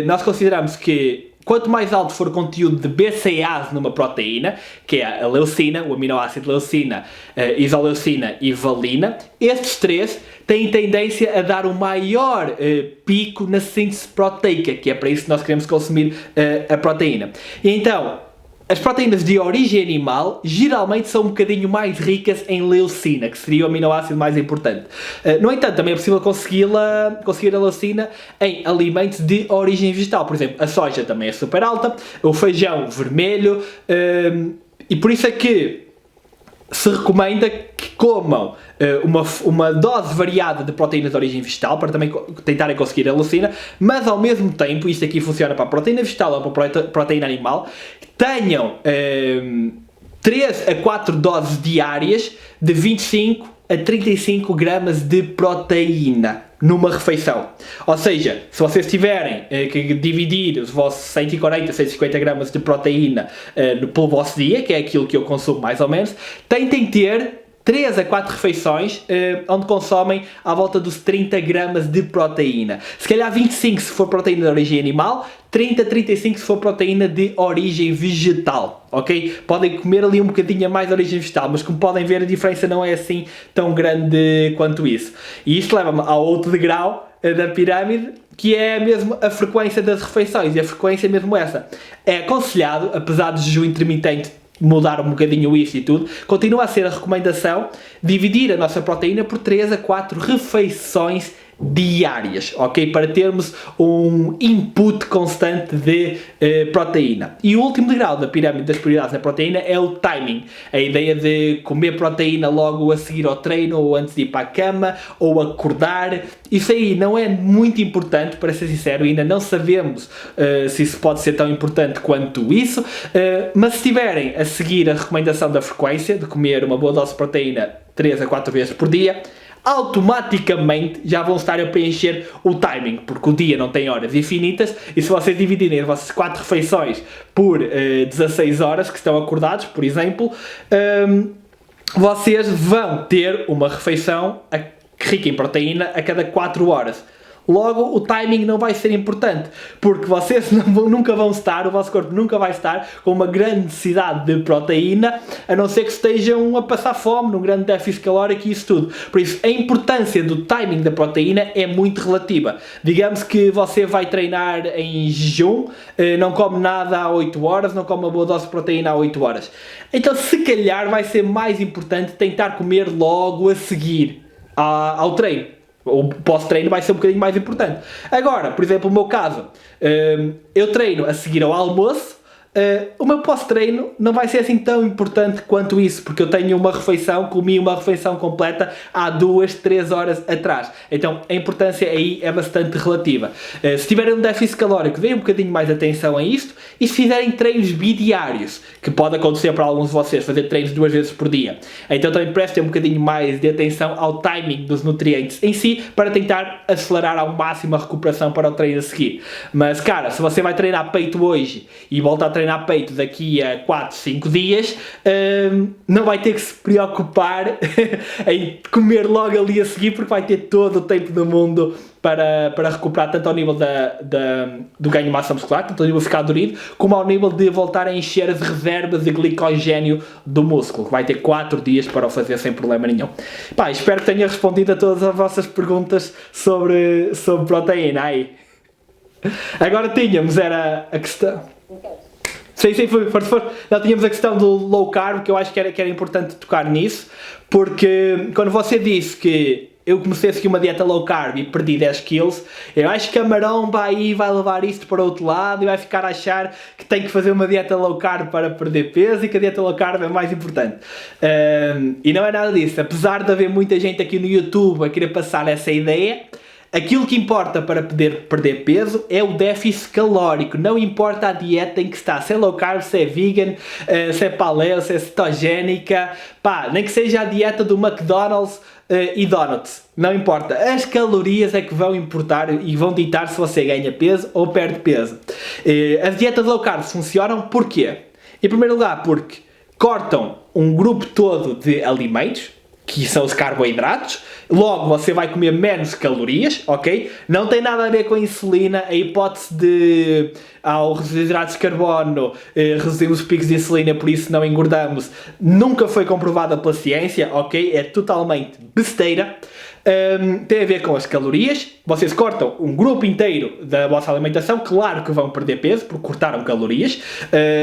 nós consideramos que quanto mais alto for o conteúdo de BCAAs numa proteína, que é a leucina, o aminoácido leucina, isoleucina e valina, estes três têm tendência a dar um maior pico na síntese proteica, que é para isso que nós queremos consumir a proteína. E então, as proteínas de origem animal geralmente são um bocadinho mais ricas em leucina, que seria o aminoácido mais importante. No entanto, também é possível conseguir a leucina em alimentos de origem vegetal. Por exemplo, a soja também é super alta, o feijão vermelho, e por isso é que se recomenda que comam uma dose variada de proteínas de origem vegetal para também tentarem conseguir a leucina, mas ao mesmo tempo, isto aqui funciona para a proteína vegetal ou para a proteína animal, tenham 3 a 4 doses diárias de 25 a 35 gramas de proteína numa refeição. Ou seja, se vocês tiverem que dividir os vossos 140 a 150 gramas de proteína pelo vosso dia, que é aquilo que eu consumo mais ou menos, tentem ter 3 a 4 refeições onde consomem à volta dos 30 gramas de proteína. Se calhar 25 se for proteína de origem animal, 30 a 35 se for proteína de origem vegetal, ok? Podem comer ali um bocadinho a mais de origem vegetal, mas como podem ver a diferença não é assim tão grande quanto isso. E isto leva-me ao outro degrau da pirâmide, que é mesmo a frequência das refeições, e a frequência é mesmo essa. É aconselhado, apesar de jejum intermitente mudar um bocadinho isso e tudo, continua a ser a recomendação dividir a nossa proteína por 3 a 4 refeições diárias, ok? Para termos um input constante de proteína. E o último degrau da pirâmide das prioridades na proteína é o timing. A ideia de comer proteína logo a seguir ao treino, ou antes de ir para a cama, ou acordar. Isso aí não é muito importante, para ser sincero, ainda não sabemos se isso pode ser tão importante quanto isso, mas se estiverem a seguir a recomendação da frequência, de comer uma boa dose de proteína 3 a 4 vezes por dia, automaticamente já vão estar a preencher o timing, porque o dia não tem horas infinitas, e se vocês dividirem as vossas 4 refeições por 16 horas que estão acordados, por exemplo, vocês vão ter uma refeição rica em proteína a cada 4 horas. Logo, o timing não vai ser importante, porque vocês nunca vão estar, o vosso corpo nunca vai estar com uma grande necessidade de proteína, a não ser que estejam a passar fome, num grande déficit calórico e isso tudo. Por isso, a importância do timing da proteína é muito relativa. Digamos que você vai treinar em jejum, não come nada há 8 horas, não come uma boa dose de proteína há 8 horas. Então, se calhar, vai ser mais importante tentar comer logo a seguir ao treino. O pós-treino vai ser um bocadinho mais importante. Agora, por exemplo, no meu caso, eu treino a seguir ao almoço, o meu pós-treino não vai ser assim tão importante quanto isso, porque eu tenho comi uma refeição completa há 2, 3 horas atrás. Então a importância aí é bastante relativa. Se tiverem um déficit calórico, deem um bocadinho mais atenção a isto, e se fizerem treinos bidiários, que pode acontecer para alguns de vocês, fazer treinos 2 vezes por dia, então também prestem um bocadinho mais de atenção ao timing dos nutrientes em si, para tentar acelerar ao máximo a recuperação para o treino a seguir. Mas cara, se você vai treinar peito hoje e volta a treinar peito daqui a 4, 5 dias, não vai ter que se preocupar em comer logo ali a seguir, porque vai ter todo o tempo do mundo para recuperar, tanto ao nível do ganho de massa muscular, tanto ao nível de ficar dorido, como ao nível de voltar a encher as reservas de glicogénio do músculo, que vai ter 4 dias para o fazer sem problema nenhum. Pá, espero que tenha respondido a todas as vossas perguntas sobre proteína aí. Agora tínhamos, era a questão... Sim, foi. Já tínhamos a questão do low carb, que eu acho que era importante tocar nisso, porque quando você disse que eu comecei a seguir uma dieta low carb e perdi 10 quilos, eu acho que a maromba aí vai levar isto para outro lado e vai ficar a achar que tem que fazer uma dieta low carb para perder peso e que a dieta low carb é mais importante. E não é nada disso. Apesar de haver muita gente aqui no YouTube a querer passar essa ideia, aquilo que importa para poder perder peso é o déficit calórico. Não importa a dieta em que está, se é low carb, se é vegan, se é paleo, se é cetogénica, pá, nem que seja a dieta do McDonald's e donuts, não importa. As calorias é que vão importar e vão ditar se você ganha peso ou perde peso. As dietas low carb funcionam porquê? Em primeiro lugar, porque cortam um grupo todo de alimentos, que são os carboidratos, logo você vai comer menos calorias, ok? Não tem nada a ver com a insulina, a hipótese de aos hidratos de carbono reduzimos os picos de insulina, por isso não engordamos, nunca foi comprovada pela ciência, ok? É totalmente besteira. Tem a ver com as calorias. Vocês cortam um grupo inteiro da vossa alimentação, claro que vão perder peso porque cortaram calorias.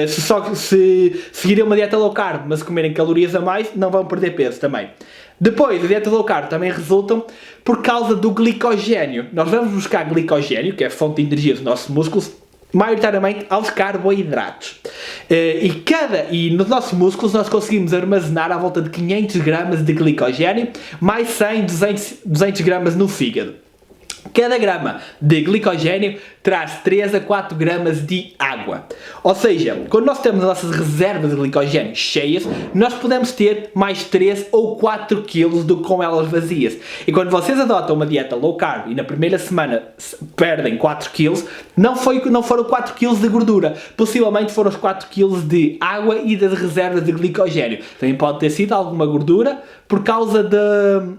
Se seguirem uma dieta low carb mas comerem calorias a mais, não vão perder peso também. Depois, a dieta low carb também resultam por causa do glicogênio. Nós vamos buscar glicogênio, que é a fonte de energia dos nossos músculos, maioritariamente aos carboidratos. E nos nossos músculos nós conseguimos armazenar à volta de 500 gramas de glicogênio, mais 100, 200 gramas no fígado. Cada grama de glicogênio traz 3 a 4 gramas de água. Ou seja, quando nós temos as nossas reservas de glicogênio cheias, nós podemos ter mais 3 ou 4 quilos do que com elas vazias. E quando vocês adotam uma dieta low carb e na primeira semana perdem 4 quilos, não foram 4 quilos de gordura. Possivelmente foram os 4 quilos de água e das reservas de glicogênio. Também pode ter sido alguma gordura por causa do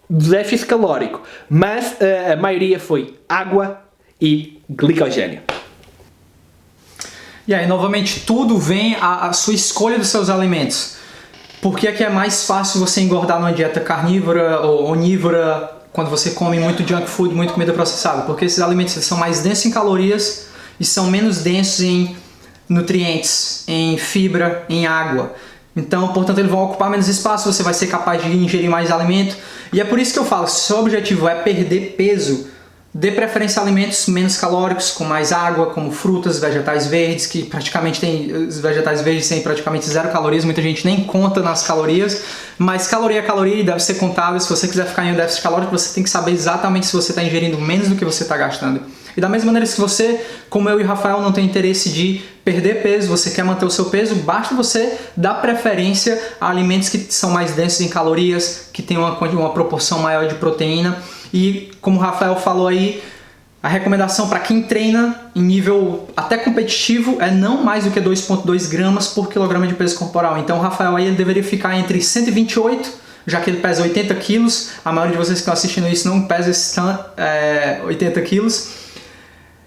déficit calórico, mas a maioria foi água e glicogênio. E aí, novamente, tudo vem a sua escolha dos seus alimentos. Por que é que é mais fácil você engordar numa dieta carnívora ou onívora quando você come muito junk food, muito comida processada? Porque esses alimentos são mais densos em calorias e são menos densos em nutrientes, em fibra, em água. Então, portanto, eles vão ocupar menos espaço, você vai ser capaz de ingerir mais alimento. E é por isso que eu falo, se o seu objetivo é perder peso, dê preferência a alimentos menos calóricos, com mais água, como frutas, vegetais verdes, que praticamente os vegetais verdes têm praticamente 0 calorias, muita gente nem conta nas calorias, mas caloria é caloria e deve ser contável. Se você quiser ficar em um déficit calórico, você tem que saber exatamente se você está ingerindo menos do que você está gastando. E da mesma maneira, se você, como eu e Rafael, não tem interesse de perder peso, você quer manter o seu peso, basta você dar preferência a alimentos que são mais densos em calorias, que tem uma proporção maior de proteína. E como o Rafael falou aí, a recomendação para quem treina em nível até competitivo é não mais do que 2,2 gramas por quilograma de peso corporal. Então o Rafael aí ele deveria ficar entre 128, já que ele pesa 80 quilos, a maioria de vocês que estão assistindo isso não pesa 80 quilos,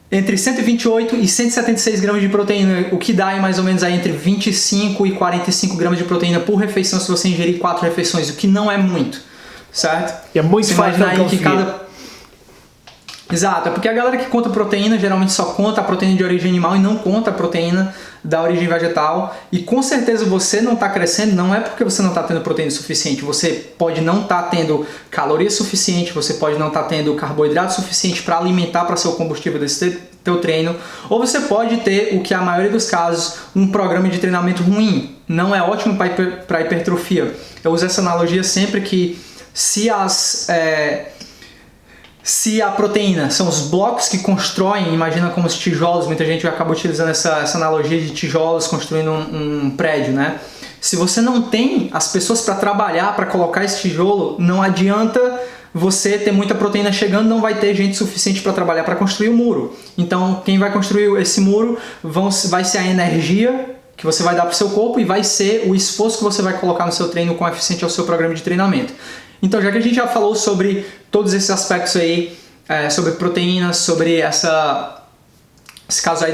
entre 128 e 176 gramas de proteína, o que dá mais ou menos aí entre 25 e 45 gramas de proteína por refeição se você ingerir 4 refeições, o que não é muito, certo? É muito fácil não conseguir. Exato, é porque a galera que conta proteína geralmente só conta a proteína de origem animal e não conta a proteína da origem vegetal. E com certeza você não está crescendo, não é porque você não está tendo proteína suficiente. Você pode não estar tendo caloria suficiente, você pode não estar tendo carboidrato suficiente para alimentar para ser o combustível desse teu treino. Ou você pode ter, o que é a maioria dos casos, um programa de treinamento ruim. Não é ótimo para hipertrofia. Eu uso essa analogia sempre que se a proteína são os blocos que constroem, imagina como os tijolos, muita gente acaba utilizando essa analogia de tijolos construindo um prédio, né? Se você não tem as pessoas para trabalhar, para colocar esse tijolo, não adianta você ter muita proteína chegando, não vai ter gente suficiente para trabalhar para construir o muro. Então, quem vai construir esse muro vai ser a energia que você vai dar para o seu corpo e vai ser o esforço que você vai colocar no seu treino coeficiente ao seu programa de treinamento. Então, já que a gente já falou sobre todos esses aspectos aí, sobre proteínas, sobre esse caso aí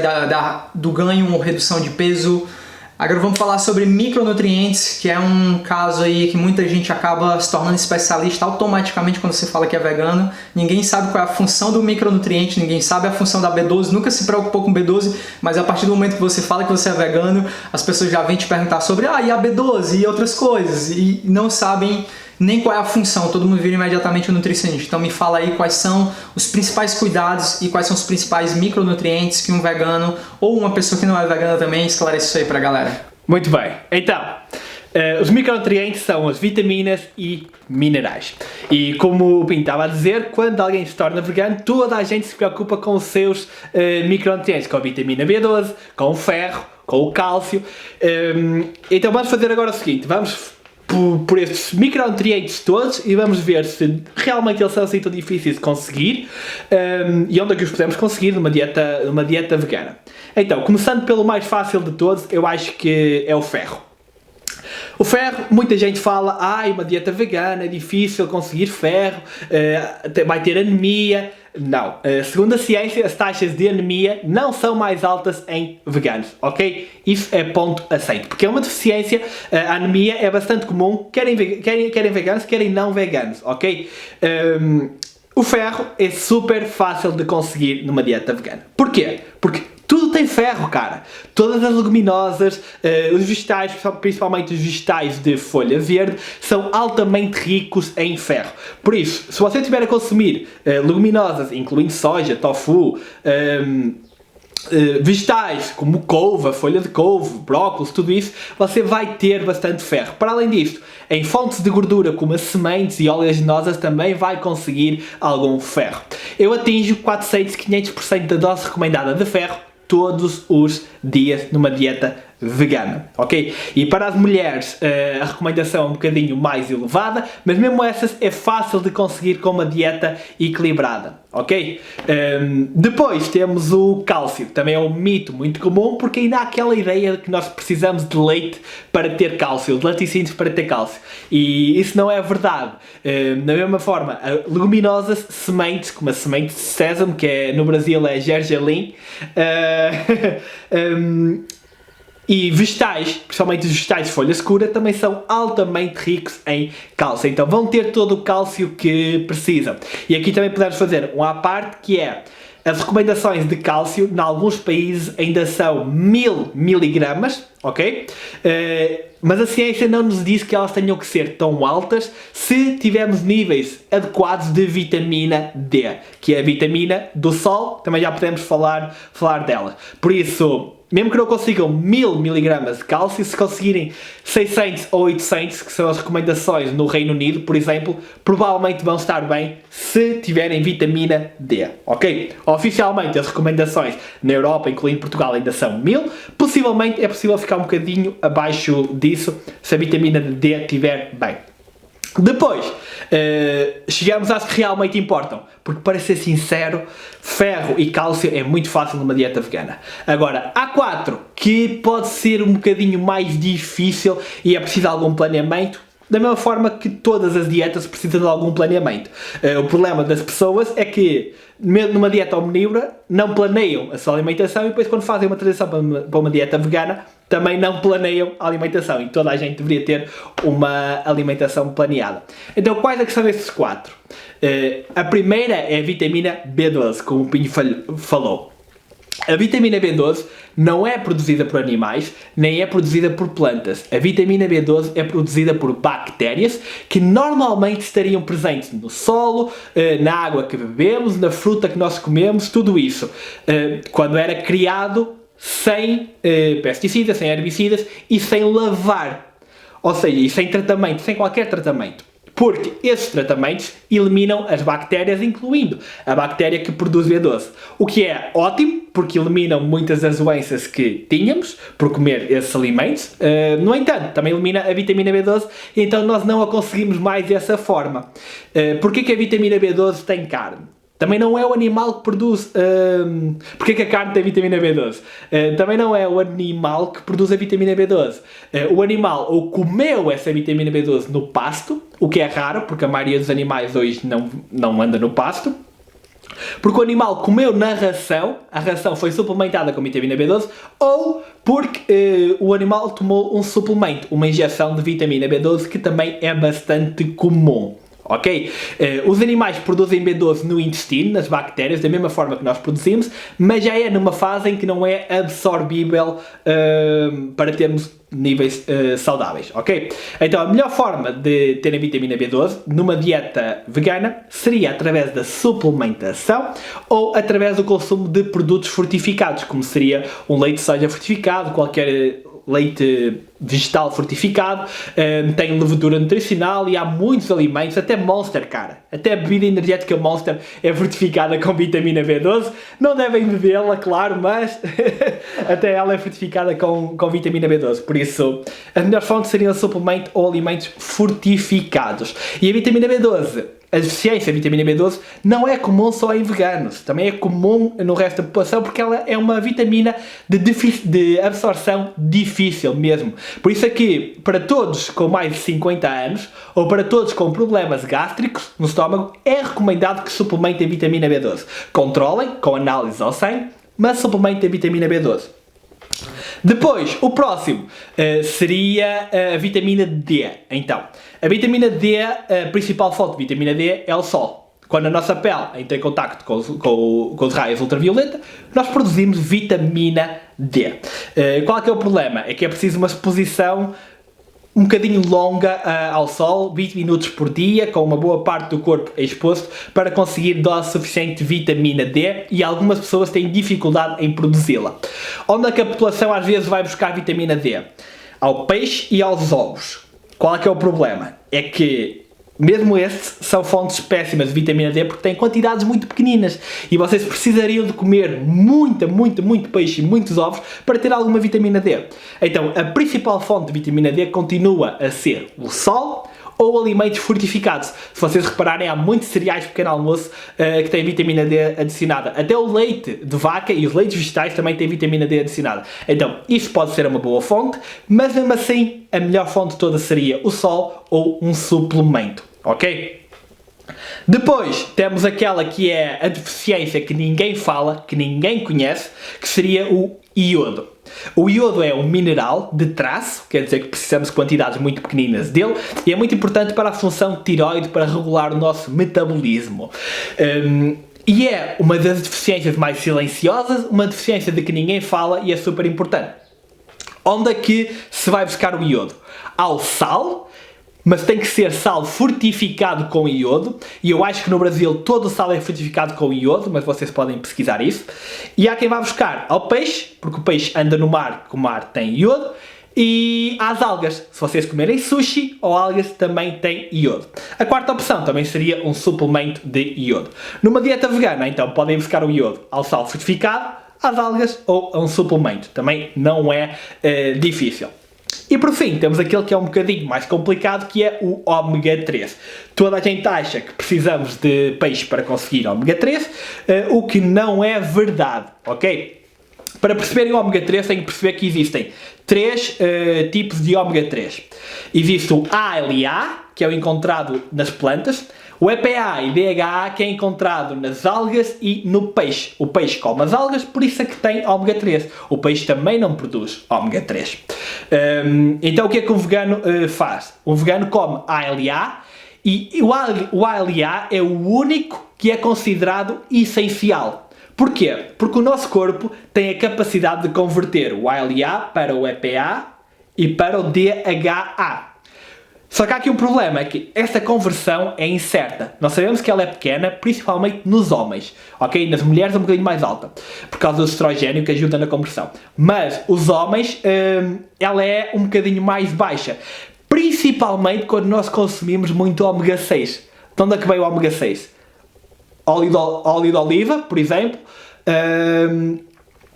do ganho ou redução de peso, Agora vamos falar sobre micronutrientes, que é um caso aí que muita gente acaba se tornando especialista automaticamente quando você fala que é vegano. Ninguém sabe qual é a função do micronutriente, ninguém sabe a função da B12, nunca se preocupou com B12, mas a partir do momento que você fala que você é vegano, as pessoas já vêm te perguntar sobre e a B12 e outras coisas, e não sabem nem qual é a função, todo mundo vira imediatamente um nutricionista. Então me fala aí quais são os principais cuidados e quais são os principais micronutrientes que um vegano ou uma pessoa que não é vegana também esclarece isso aí pra galera. Muito bem, então, os micronutrientes são as vitaminas e minerais. E como o Pinho estava a dizer, quando alguém se torna vegano, toda a gente se preocupa com os seus micronutrientes, com a vitamina B12, com o ferro, com o cálcio. Então vamos fazer agora o seguinte, vamos por estes micronutrientes todos e vamos ver se realmente eles são assim tão difíceis de conseguir e onde é que os podemos conseguir numa dieta vegana. Então, começando pelo mais fácil de todos, eu acho que é o ferro. O ferro, muita gente fala, uma dieta vegana é difícil conseguir ferro, vai ter anemia. Não, segundo a ciência, as taxas de anemia não são mais altas em veganos, ok? Isso é ponto aceito, porque é uma deficiência, a anemia é bastante comum, querem veganos, querem não veganos, ok? O ferro é super fácil de conseguir numa dieta vegana. Porquê? Porque tudo tem ferro, cara. Todas as leguminosas, os vegetais, principalmente os vegetais de folha verde, são altamente ricos em ferro. Por isso, se você estiver a consumir leguminosas, incluindo soja, tofu, vegetais como couve, folha de couve, brócolis, tudo isso, você vai ter bastante ferro. Para além disto, em fontes de gordura como as sementes e oleaginosas também vai conseguir algum ferro. Eu atinjo 400-500% da dose recomendada de ferro todos os dias numa dieta vegana, ok? E para as mulheres a recomendação é um bocadinho mais elevada, mas mesmo essas é fácil de conseguir com uma dieta equilibrada, ok? Depois temos o cálcio, também é um mito muito comum, porque ainda há aquela ideia de que nós precisamos de leite para ter cálcio, de laticínios para ter cálcio, e isso não é verdade. Da mesma forma, leguminosas, sementes, como a semente de sésamo, que no Brasil é gergelim, e vegetais, principalmente os vegetais de folha escura, também são altamente ricos em cálcio. Então vão ter todo o cálcio que precisam. E aqui também podemos fazer uma à parte, que é as recomendações de cálcio, em alguns países ainda são 1000 miligramas, ok? Mas a ciência não nos diz que elas tenham que ser tão altas se tivermos níveis adequados de vitamina D, que é a vitamina do sol, também já podemos falar dela. Por isso, mesmo que não consigam 1000 miligramas de cálcio, se conseguirem 600 ou 800, que são as recomendações no Reino Unido, por exemplo, provavelmente vão estar bem se tiverem vitamina D, ok? Oficialmente as recomendações na Europa, incluindo Portugal, ainda são 1000, possivelmente é possível ficar um bocadinho abaixo disso se a vitamina D estiver bem. Depois, chegamos às que realmente importam, porque para ser sincero, ferro e cálcio é muito fácil numa dieta vegana. Agora, há 4 que pode ser um bocadinho mais difícil e é preciso de algum planeamento, da mesma forma que todas as dietas precisam de algum planeamento. O problema das pessoas é que, mesmo numa dieta omnívora, não planeiam a sua alimentação e depois quando fazem uma transição para uma dieta vegana, também não planeiam a alimentação, e toda a gente deveria ter uma alimentação planeada. Então, quais é que são esses 4? A primeira é a vitamina B12, como o Pinho falou. A vitamina B12 não é produzida por animais, nem é produzida por plantas. A vitamina B12 é produzida por bactérias que normalmente estariam presentes no solo, na água que bebemos, na fruta que nós comemos, tudo isso. Quando era criado sem pesticidas, sem herbicidas e sem lavar. Ou seja, e sem tratamento, sem qualquer tratamento. Porque esses tratamentos eliminam as bactérias, incluindo a bactéria que produz B12. O que é ótimo, porque eliminam muitas das doenças que tínhamos por comer esses alimentos. No entanto, também elimina a vitamina B12, então nós não a conseguimos mais dessa forma. Porquê que a vitamina B12 tem carne? Também não é o animal que produz... Porquê que a carne tem vitamina B12? Também não é o animal que produz a vitamina B12. O animal ou comeu essa vitamina B12 no pasto, o que é raro, porque a maioria dos animais hoje não anda no pasto. Porque o animal comeu na ração, a ração foi suplementada com vitamina B12, ou porque o animal tomou um suplemento, uma injeção de vitamina B12, que também é bastante comum. Ok? Os animais produzem B12 no intestino, nas bactérias, da mesma forma que nós produzimos, mas já é numa fase em que não é absorvível para termos níveis saudáveis, ok? Então a melhor forma de terem vitamina B12 numa dieta vegana seria através da suplementação ou através do consumo de produtos fortificados, como seria um leite de soja fortificado, qualquer leite vegetal fortificado, tem levedura nutricional e há muitos alimentos, até Monster, cara, até a bebida energética Monster é fortificada com vitamina B12, não devem bebê-la, claro, mas até ela é fortificada com vitamina B12, por isso as melhores fontes seriam suplemento ou alimentos fortificados. E a vitamina B12, a deficiência de vitamina B12 não é comum só em veganos, também é comum no resto da população, porque ela é uma vitamina de absorção difícil mesmo. Por isso aqui, para todos com mais de 50 anos, ou para todos com problemas gástricos no estômago, é recomendado que suplementem vitamina B12. Controlem com análise ao sangue, mas suplementem vitamina B12. Depois, o próximo seria a vitamina D. Então, a vitamina D, a principal fonte de vitamina D é o sol. Quando a nossa pele entra em contacto com os raios ultravioleta, nós produzimos vitamina D. Qual é que é o problema? É que é preciso uma exposição um bocadinho longa ao sol, 20 minutos por dia, com uma boa parte do corpo exposto, para conseguir dose suficiente de vitamina D, e algumas pessoas têm dificuldade em produzi-la. Onde é que a população às vezes vai buscar vitamina D? Ao peixe e aos ovos. Qual é que é o problema? É que mesmo estes são fontes péssimas de vitamina D porque têm quantidades muito pequeninas e vocês precisariam de comer muito peixe e muitos ovos para ter alguma vitamina D. Então a principal fonte de vitamina D continua a ser o sol ou alimentos fortificados. Se vocês repararem, há muitos cereais de pequeno almoço que têm vitamina D adicionada. Até o leite de vaca e os leites vegetais também têm vitamina D adicionada. Então isso pode ser uma boa fonte, mas mesmo assim a melhor fonte toda seria o sol ou um suplemento, ok? Depois temos aquela que é a deficiência que ninguém fala, que ninguém conhece, que seria o iodo. O iodo é um mineral de traço, quer dizer que precisamos de quantidades muito pequeninas dele, e é muito importante para a função tireoide, para regular o nosso metabolismo. E é uma das deficiências mais silenciosas, uma deficiência de que ninguém fala e é super importante. Onde é que se vai buscar o iodo? Ao sal, mas tem que ser sal fortificado com iodo, e eu acho que no Brasil todo o sal é fortificado com iodo, mas vocês podem pesquisar isso. E há quem vá buscar ao peixe, porque o peixe anda no mar, porque o mar tem iodo, e às algas, se vocês comerem sushi ou algas, também tem iodo. A quarta opção também seria um suplemento de iodo. Numa dieta vegana, então, podem buscar o iodo ao sal fortificado, às algas ou a um suplemento. Também não é difícil. E por fim, temos aquele que é um bocadinho mais complicado, que é o ômega 3. Toda a gente acha que precisamos de peixe para conseguir ômega 3, o que não é verdade, ok? Para perceberem o ômega 3, têm que perceber que existem três tipos de ômega 3. Existe o ALA, que é o encontrado nas plantas, o EPA e DHA, que é encontrado nas algas e no peixe. O peixe come as algas, por isso é que tem ômega 3. O peixe também não produz ômega 3. Então o que é que o vegano faz? O vegano come ALA, e o ALA é o único que é considerado essencial. Porquê? Porque o nosso corpo tem a capacidade de converter o ALA para o EPA e para o DHA. Só que há aqui um problema, é que esta conversão é incerta. Nós sabemos que ela é pequena, principalmente nos homens, ok? Nas mulheres é um bocadinho mais alta, por causa do estrogênio que ajuda na conversão. Mas os homens, ela é um bocadinho mais baixa, principalmente quando nós consumimos muito ômega 6. De onde é que veio o ômega 6? Óleo de oliva, por exemplo,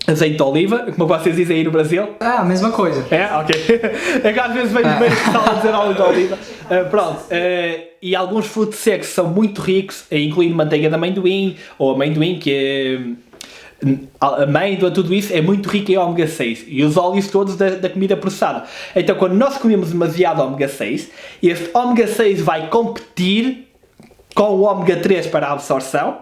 azeite de oliva, como vocês dizem aí no Brasil. Ah, a mesma coisa. É? Ok. É que às vezes vejo bem que estão a dizer óleo de oliva. Pronto. E alguns frutos secos são muito ricos, incluindo manteiga de amendoim, ou amendoim, que é amêndoa, tudo isso é muito rico em ômega 6. E os óleos todos da comida processada. Então, quando nós comemos demasiado ômega 6, este ômega 6 vai competir com o ômega 3 para a absorção,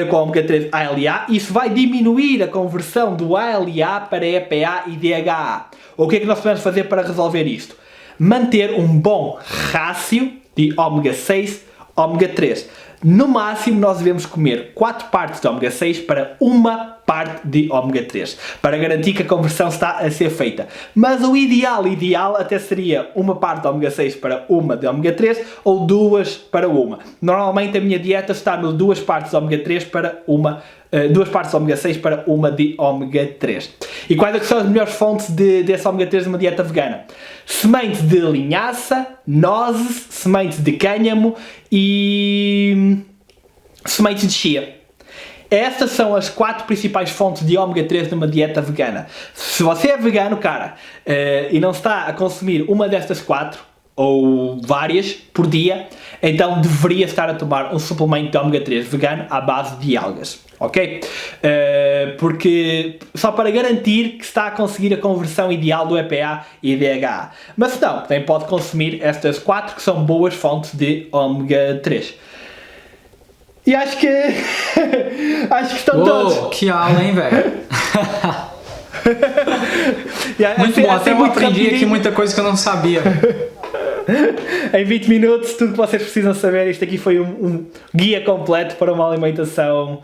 com ômega 3 ALA. Isso vai diminuir a conversão do ALA para EPA e DHA. O que é que nós podemos fazer para resolver isto? Manter um bom rácio de ômega 6, ômega 3. No máximo nós devemos comer 4 partes de ômega 6 para uma parte de ômega 3, para garantir que a conversão está a ser feita. Mas o ideal até seria uma parte de ômega 6 para uma de ômega 3 ou 2 para uma. Normalmente a minha dieta está no 2 partes de ômega 3 para uma, 2 partes de ômega 6 para uma de ômega 3. E quais é que são as melhores fontes desse ômega 3 numa dieta vegana? Sementes de linhaça, nozes, sementes de cânhamo e sementes de chia. Estas são as 4 principais fontes de ômega 3 numa dieta vegana. Se você é vegano, cara, e não está a consumir uma destas 4, ou várias, por dia, então deveria estar a tomar um suplemento de ômega 3 vegano à base de algas. Ok? Porque só para garantir que está a conseguir a conversão ideal do EPA e DHA. Mas se não, também pode consumir estas 4 que são boas fontes de ômega 3. E acho que estão todos. Que aula, hein, velho? Muito bom, até eu aprendi aqui muita coisa que eu não sabia. Em 20 minutos, tudo que vocês precisam saber. Isto aqui foi um guia completo para uma alimentação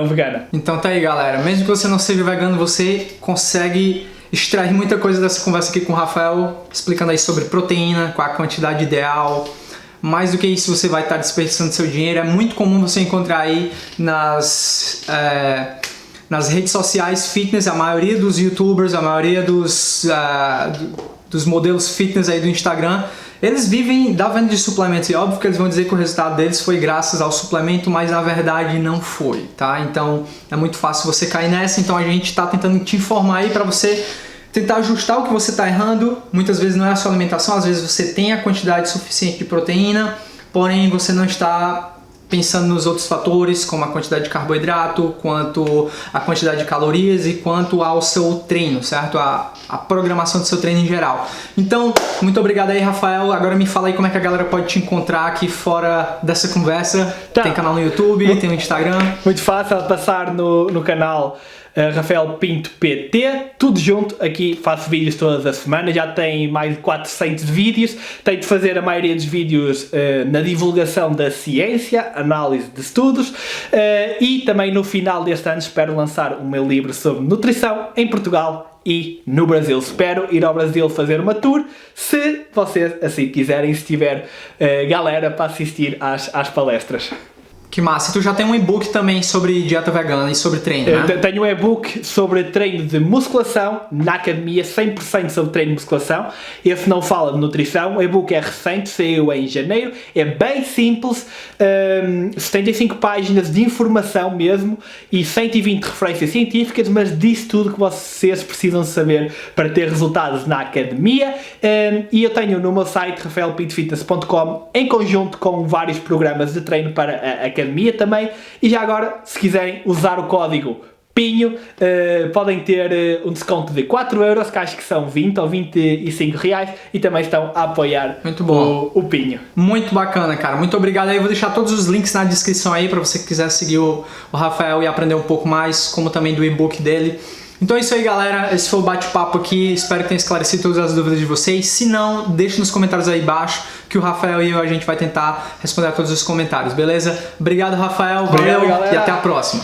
vegana. Então tá aí, galera. Mesmo que você não seja vegano, você consegue extrair muita coisa dessa conversa aqui com o Rafael, explicando aí sobre proteína, qual a quantidade ideal. Mais do que isso, você vai estar desperdiçando seu dinheiro. É muito comum você encontrar aí nas redes sociais fitness, a maioria dos youtubers, a maioria dos modelos fitness aí do Instagram, eles vivem da venda de suplementos. E óbvio que eles vão dizer que o resultado deles foi graças ao suplemento, mas na verdade não foi, tá? Então é muito fácil você cair nessa. Então a gente está tentando te informar aí para você tentar ajustar o que você está errando. Muitas vezes não é a sua alimentação, às vezes você tem a quantidade suficiente de proteína, porém você não está pensando nos outros fatores, como a quantidade de carboidrato, quanto a quantidade de calorias e quanto ao seu treino, certo? A programação do seu treino em geral. Então, muito obrigado aí, Rafael. Agora me fala aí como é que a galera pode te encontrar aqui fora dessa conversa. Tá. Tem canal no YouTube, tem no Instagram. Muito fácil passar no canal Rafael Pinto PT, tudo junto. Aqui faço vídeos todas as semanas, já tem mais de 400 vídeos. Tenho de fazer a maioria dos vídeos na divulgação da ciência, análise de estudos, e também no final deste ano espero lançar o meu livro sobre nutrição em Portugal e no Brasil. Espero ir ao Brasil fazer uma tour, se vocês assim quiserem, se tiver galera para assistir às palestras. Que massa. E tu já tem um e-book também sobre dieta vegana e sobre treino, né? Tenho um e-book sobre treino de musculação na academia, 100% sobre treino de musculação. Esse não fala de nutrição. O e-book é recente, saiu em janeiro. É bem simples, 75 páginas de informação mesmo e 120 referências científicas, mas diz tudo que vocês precisam saber para ter resultados na academia. E eu tenho no meu site rafaelpintofitness.com, em conjunto com vários programas de treino para a academia também. E já agora, se quiserem usar o código PINHO, podem ter um desconto de 4€, que acho que são 20 ou 25 reais, e também estão a apoiar muito bom. O PINHO. Muito bacana, cara. Muito obrigado aí. Vou deixar todos os links na descrição aí para você que quiser seguir o Rafael e aprender um pouco mais, como também do e-book dele. Então é isso aí, galera. Esse foi o bate-papo aqui. Espero que tenha esclarecido todas as dúvidas de vocês. Se não, deixe nos comentários aí embaixo que o Rafael e eu, a gente vai tentar responder a todos os comentários, beleza? Obrigado, Rafael. Valeu, e até a próxima.